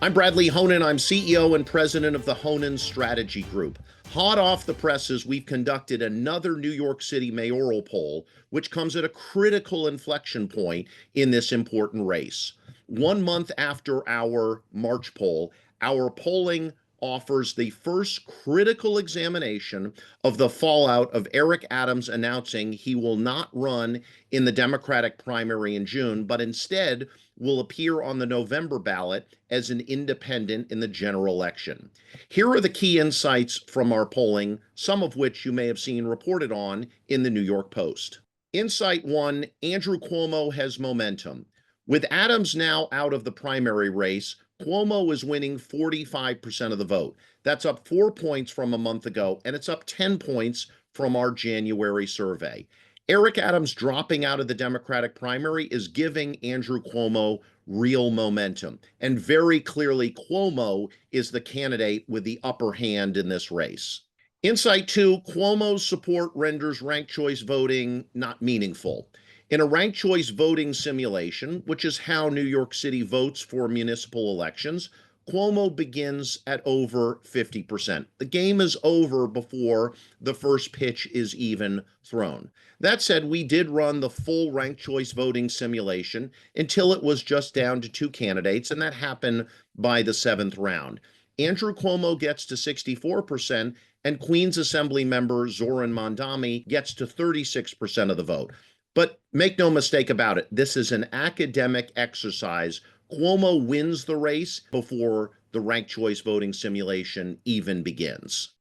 I'm Bradley Honan. I'm CEO and president of the Honan Strategy Group. Hot off the presses, we've conducted another New York City mayoral poll, which comes at a critical inflection point in this important race. 1 month after our March poll, our polling offers the first critical examination of the fallout of Eric Adams announcing he will not run in the Democratic primary in June, but instead will appear on the November ballot as an independent in the general election. Here are the key insights from our polling, some of which you may have seen reported on in the New York Post. Insight 1, Andrew Cuomo has momentum. With Adams now out of the primary race, Cuomo is winning 45% of the vote. That's up 4 points from a month ago, and it's up 10 points from our January survey. Eric Adams dropping out of the Democratic primary is giving Andrew Cuomo real momentum. And very clearly, Cuomo is the candidate with the upper hand in this race. Insight 2, Cuomo's support renders ranked choice voting not meaningful. In a ranked choice voting simulation, which is how New York City votes for municipal elections, Cuomo begins at over 50%. The game is over before the first pitch is even thrown. That said, we did run the full ranked choice voting simulation until it was just down to 2 candidates, and that happened by the 7th round. Andrew Cuomo gets to 64%, and Queens Assembly member Zoran Mondami gets to 36% of the vote. But make no mistake about it, this is an academic exercise. Cuomo wins the race before the ranked choice voting simulation even begins.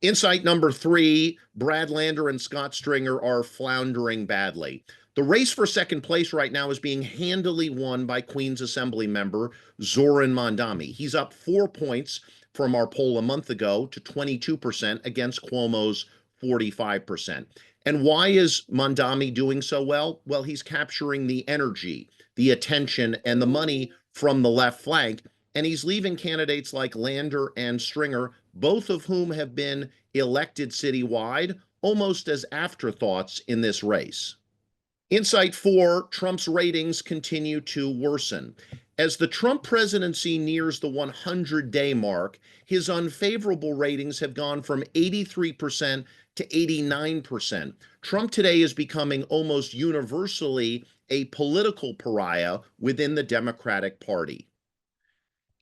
Insight number 3, Brad Lander and Scott Stringer are floundering badly. The race for second place right now is being handily won by Queens Assembly member Zoran Mondami. He's up 4 points from our poll a month ago to 22% against Cuomo's 45%. And why is Mondami doing so well? Well, he's capturing the energy, the attention, and the money from the left flank, and he's leaving candidates like Lander and Stringer, both of whom have been elected citywide, almost as afterthoughts in this race. Insight 4, Trump's ratings continue to worsen. As the Trump presidency nears the 100-day mark, his unfavorable ratings have gone from 83% to 89%. Trump today is becoming almost universally a political pariah within the Democratic Party.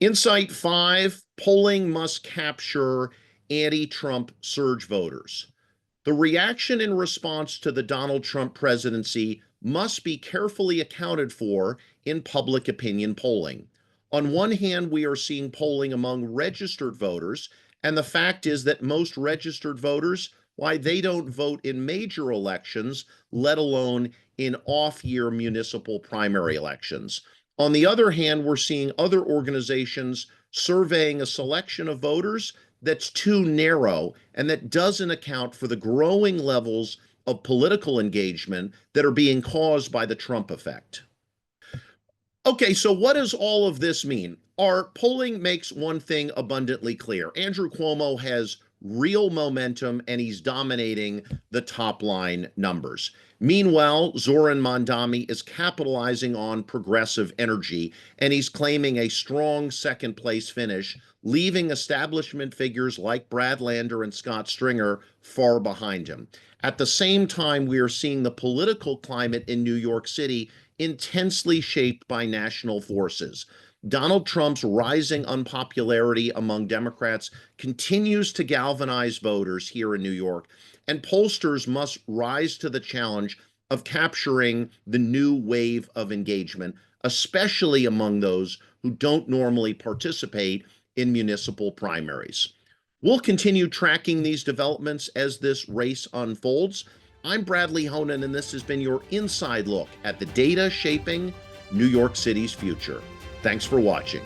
Insight 5, polling must capture anti-Trump surge voters. The reaction in response to the Donald Trump presidency must be carefully accounted for in public opinion polling. On one hand, we are seeing polling among registered voters, and the fact is that most registered voters, why they don't vote in major elections, let alone in off-year municipal primary elections. On the other hand, we're seeing other organizations surveying a selection of voters that's too narrow and that doesn't account for the growing levels of political engagement that are being caused by the Trump effect. Okay, so what does all of this mean? Our polling makes one thing abundantly clear. Andrew Cuomo has real momentum and he's dominating the top line numbers. Meanwhile, Zoran Mondami is capitalizing on progressive energy and he's claiming a strong second place finish, leaving establishment figures like Brad Lander and Scott Stringer far behind him. At the same time, we are seeing the political climate in New York City intensely shaped by national forces. Donald Trump's rising unpopularity among Democrats continues to galvanize voters here in New York, and pollsters must rise to the challenge of capturing the new wave of engagement, especially among those who don't normally participate in municipal primaries. We'll continue tracking these developments as this race unfolds. I'm Bradley Honan, and this has been your inside look at the data shaping New York City's future. Thanks for watching.